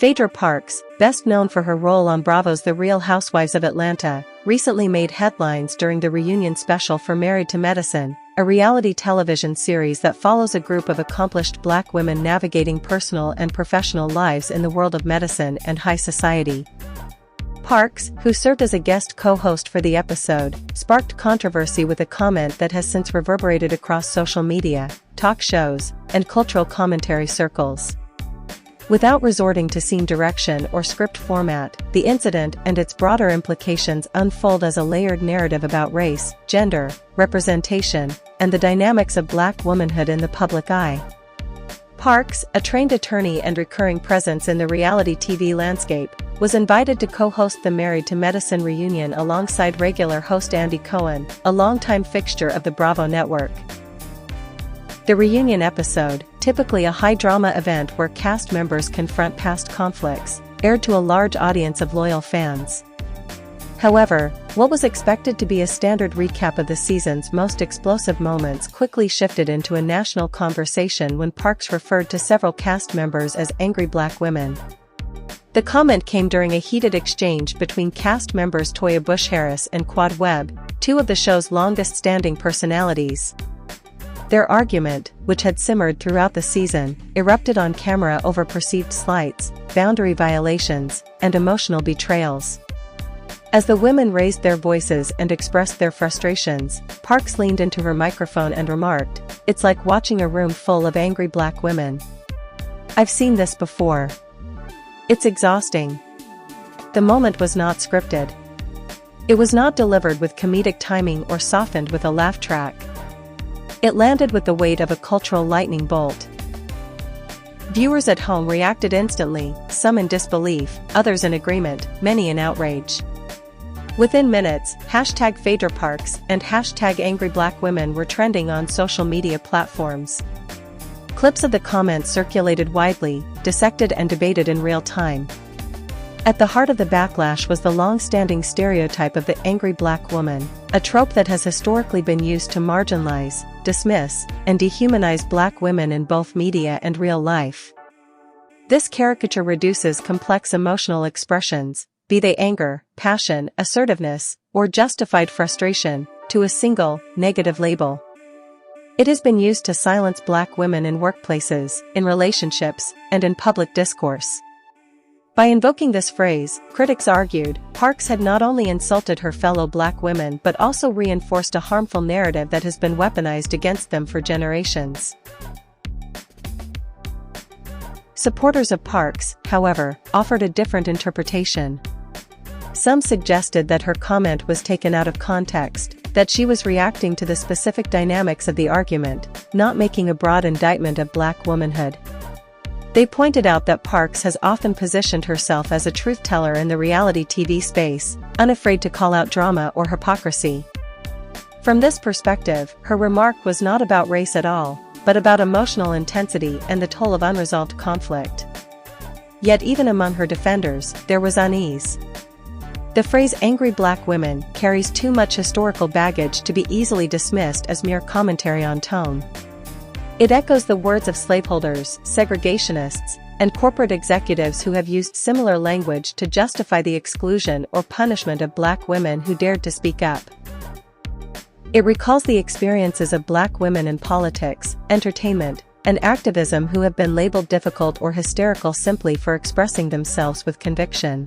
Phaedra Parks, best known for her role on Bravo's The Real Housewives of Atlanta, recently made headlines during the reunion special for Married to Medicine, a reality television series that follows a group of accomplished Black women navigating personal and professional lives in the world of medicine and high society. Parks, who served as a guest co-host for the episode, sparked controversy with a comment that has since reverberated across social media, talk shows, and cultural commentary circles. Without resorting to scene direction or script format, the incident and its broader implications unfold as a layered narrative about race, gender, representation, and the dynamics of Black womanhood in the public eye. Parks, a trained attorney and recurring presence in the reality TV landscape, was invited to co-host the Married to Medicine reunion alongside regular host Andy Cohen, a longtime fixture of the Bravo network. The reunion episode, typically a high-drama event where cast members confront past conflicts, aired to a large audience of loyal fans. However, what was expected to be a standard recap of the season's most explosive moments quickly shifted into a national conversation when Parks referred to several cast members as angry Black women. The comment came during a heated exchange between cast members Toya Bush-Harris and Quad Webb, two of the show's longest-standing personalities. Their argument, which had simmered throughout the season, erupted on camera over perceived slights, boundary violations, and emotional betrayals. As the women raised their voices and expressed their frustrations, Parks leaned into her microphone and remarked, "It's like watching a room full of angry Black women. I've seen this before. It's exhausting." The moment was not scripted. It was not delivered with comedic timing or softened with a laugh track. It landed with the weight of a cultural lightning bolt. Viewers at home reacted instantly, some in disbelief, others in agreement, many in outrage. Within minutes, #PhaedraParks and #AngryBlackWomen were trending on social media platforms. Clips of the comments circulated widely, dissected and debated in real time. At the heart of the backlash was the long-standing stereotype of the angry Black woman, a trope that has historically been used to marginalize, dismiss, and dehumanize Black women in both media and real life. This caricature reduces complex emotional expressions, be they anger, passion, assertiveness, or justified frustration, to a single, negative label. It has been used to silence Black women in workplaces, in relationships, and in public discourse. By invoking this phrase, critics argued, Parks had not only insulted her fellow Black women but also reinforced a harmful narrative that has been weaponized against them for generations. Supporters of Parks, however, offered a different interpretation. Some suggested that her comment was taken out of context, that she was reacting to the specific dynamics of the argument, not making a broad indictment of Black womanhood. They pointed out that Parks has often positioned herself as a truth-teller in the reality TV space, unafraid to call out drama or hypocrisy. From this perspective, her remark was not about race at all, but about emotional intensity and the toll of unresolved conflict. Yet even among her defenders, there was unease. The phrase angry Black women carries too much historical baggage to be easily dismissed as mere commentary on tone. It echoes the words of slaveholders, segregationists, and corporate executives who have used similar language to justify the exclusion or punishment of Black women who dared to speak up. It recalls the experiences of Black women in politics, entertainment, and activism who have been labeled difficult or hysterical simply for expressing themselves with conviction.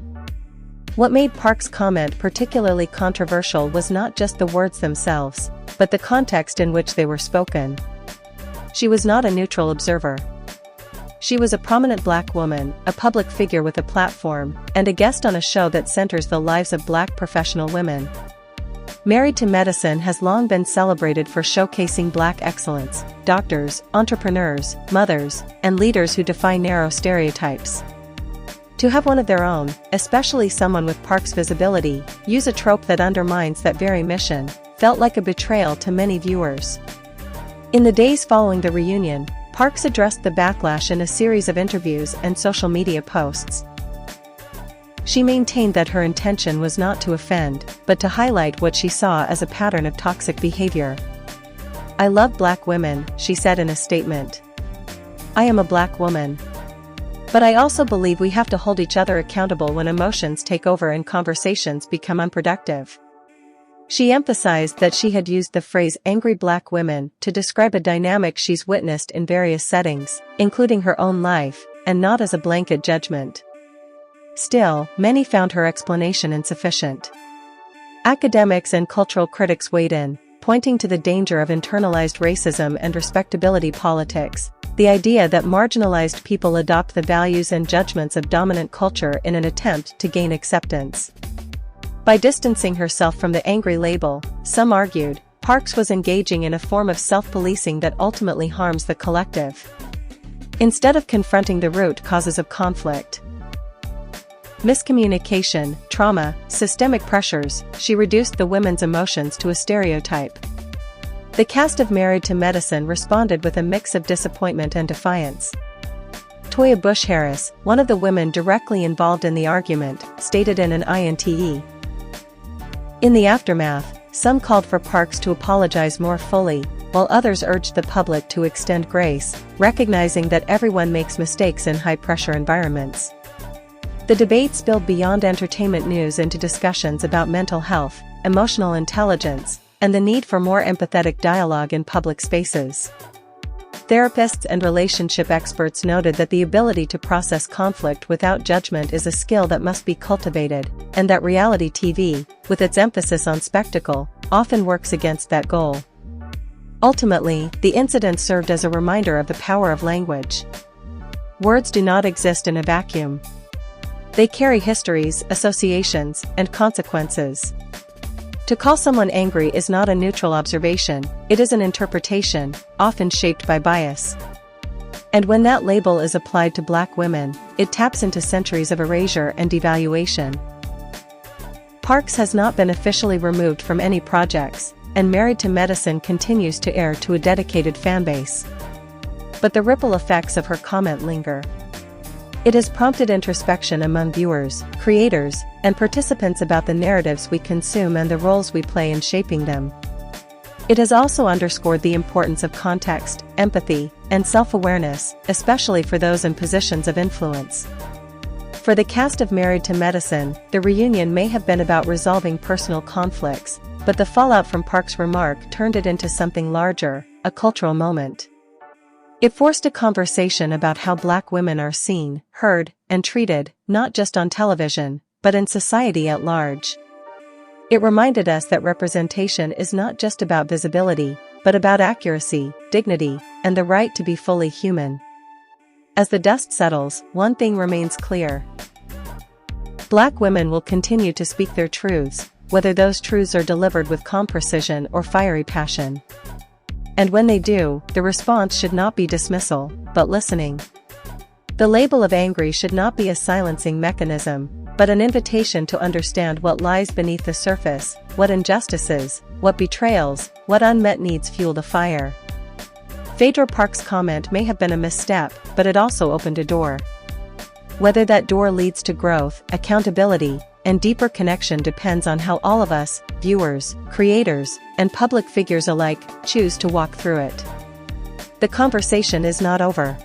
What made Parks' comment particularly controversial was not just the words themselves, but the context in which they were spoken. She was not a neutral observer. She was a prominent Black woman, a public figure with a platform, and a guest on a show that centers the lives of Black professional women. Married to Medicine has long been celebrated for showcasing Black excellence, doctors, entrepreneurs, mothers, and leaders who defy narrow stereotypes. To have one of their own, especially someone with Parks' visibility, use a trope that undermines that very mission, felt like a betrayal to many viewers. In the days following the reunion, Parks addressed the backlash in a series of interviews and social media posts. She maintained that her intention was not to offend, but to highlight what she saw as a pattern of toxic behavior. "I love Black women," she said in a statement. "I am a Black woman. But I also believe we have to hold each other accountable when emotions take over and conversations become unproductive. She emphasized that she had used the phrase angry black women to describe a dynamic she's witnessed in various settings, including her own life, and not as a blanket judgment. Still, many found her explanation insufficient. Academics and cultural critics weighed in, pointing to the danger of internalized racism and respectability politics, the idea that marginalized people adopt the values and judgments of dominant culture in an attempt to gain acceptance. By distancing herself from the angry label, some argued, Parks was engaging in a form of self-policing that ultimately harms the collective. Instead of confronting the root causes of conflict. Miscommunication, trauma, systemic pressures, she reduced the women's emotions to a stereotype. The cast of Married to Medicine responded with a mix of disappointment and defiance. Toya Bush Harris, one of the women directly involved in the argument, stated in an INTE. In the aftermath, some called for Parks to apologize more fully, while others urged the public to extend grace, recognizing that everyone makes mistakes in high-pressure environments. The debate spilled beyond entertainment news into discussions about mental health, emotional intelligence, and the need for more empathetic dialogue in public spaces. Therapists and relationship experts noted that the ability to process conflict without judgment is a skill that must be cultivated, and that reality TV, with its emphasis on spectacle, often works against that goal. Ultimately, the incident served as a reminder of the power of language. Words do not exist in a vacuum. They carry histories, associations, and consequences. To call someone angry is not a neutral observation, it is an interpretation, often shaped by bias. And when that label is applied to black women, it taps into centuries of erasure and devaluation. Parks has not been officially removed from any projects, and Married to Medicine continues to air to a dedicated fanbase. But the ripple effects of her comment linger. It has prompted introspection among viewers, creators, and participants about the narratives we consume and the roles we play in shaping them. It has also underscored the importance of context, empathy, and self-awareness, especially for those in positions of influence. For the cast of Married to Medicine, the reunion may have been about resolving personal conflicts, but the fallout from Parks' remark turned it into something larger, a cultural moment. It forced a conversation about how black women are seen, heard, and treated, not just on television, but in society at large. It reminded us that representation is not just about visibility, but about accuracy, dignity, and the right to be fully human. As the dust settles, one thing remains clear. Black women will continue to speak their truths, whether those truths are delivered with calm precision or fiery passion. And when they do, the response should not be dismissal, but listening. The label of angry should not be a silencing mechanism, but an invitation to understand what lies beneath the surface, what injustices, what betrayals, what unmet needs fuel the fire. Phaedra Parks' comment may have been a misstep, but it also opened a door. Whether that door leads to growth, accountability, and deeper connection depends on how all of us, viewers, creators, and public figures alike, choose to walk through it. The conversation is not over.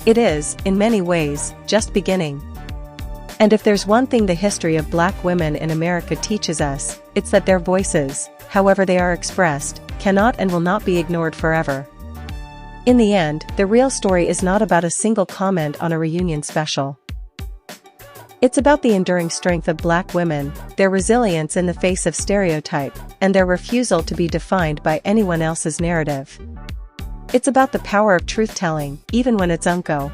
It is, in many ways, just beginning. And if there's one thing the history of black women in America teaches us, it's that their voices, however they are expressed, cannot and will not be ignored forever. In the end, the real story is not about a single comment on a reunion special. It's about the enduring strength of black women, their resilience in the face of stereotype, and their refusal to be defined by anyone else's narrative. It's about the power of truth-telling, even when it's unco.